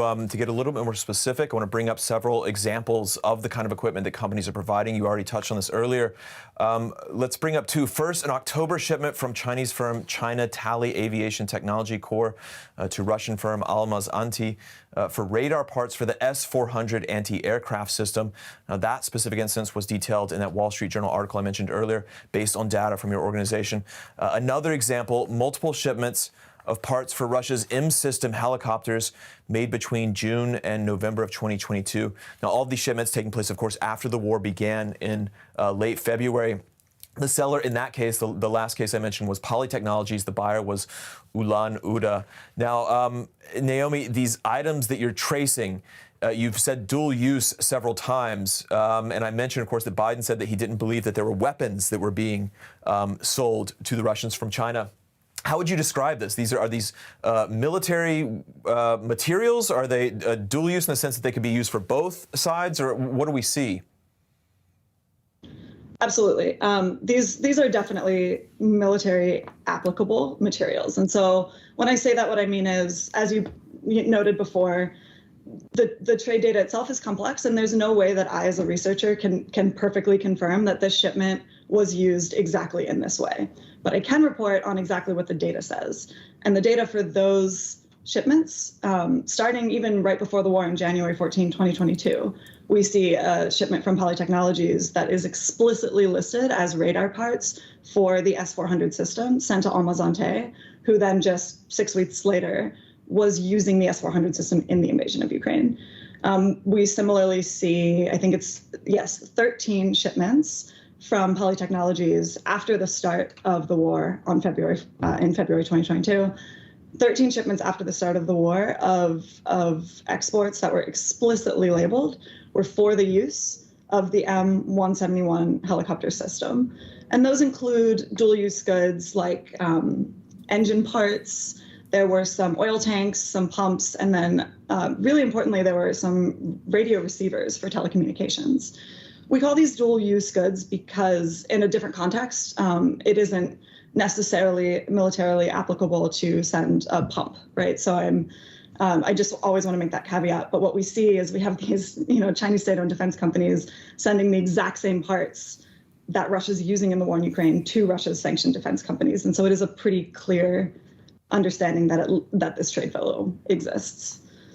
To get a little bit more specific, I want to bring up several examples of the kind of equipment that companies are providing. You already touched on this earlier. Let's bring up two. First, an October shipment from Chinese firm China Tally Aviation Technology Corps to Russian firm Almaz-Antey for radar parts for the S-400 anti-aircraft system. Now, that specific instance was detailed in that Wall Street Journal article I mentioned earlier, based on data from your organization. Another example, multiple shipments of parts for Russia's M-system helicopters made between June and November of 2022. Now, all of these shipments taking place, of course, after the war began in late February. The seller in that case, the last case I mentioned, was Poly Technologies. The buyer was Ulan-Ude. Now, Naomi, these items that you're tracing, you've said dual use several times, and I mentioned, of course, that Biden said that he didn't believe that there were weapons that were being sold to the Russians from China. How would you describe this? Are these military materials? Are they dual use in the sense that they could be used for both sides, or what do we see? Absolutely. These are definitely military applicable materials. And so when I say that, what I mean is, as you noted before, the trade data itself is complex, and there's no way that I, as a researcher, can perfectly confirm that this shipment was used exactly in this way. But I can report on exactly what the data says. And the data for those shipments, starting even right before the war on January 14, 2022, we see a shipment from Poly Technologies that is explicitly listed as radar parts for the S-400 system sent to Almaz-Antey, who then just 6 weeks later was using the S-400 system in the invasion of Ukraine. We similarly see, I think it's, yes, 13 shipments from Poly Technologies after the start of the war in February 2022. 13 shipments after the start of the war of exports that were explicitly labeled were for the use of the M171 helicopter system. And those include dual-use goods like engine parts. There were some oil tanks, some pumps, and then really importantly, there were some radio receivers for telecommunications. We call these dual-use goods because in a different context, it isn't necessarily militarily applicable to send a pump, right? So I just always want to make that caveat. But what we see is we have these, Chinese state-owned defense companies sending the exact same parts that Russia's using in the war in Ukraine to Russia's sanctioned defense companies. And so it is a pretty clear understanding that this trade flow exists.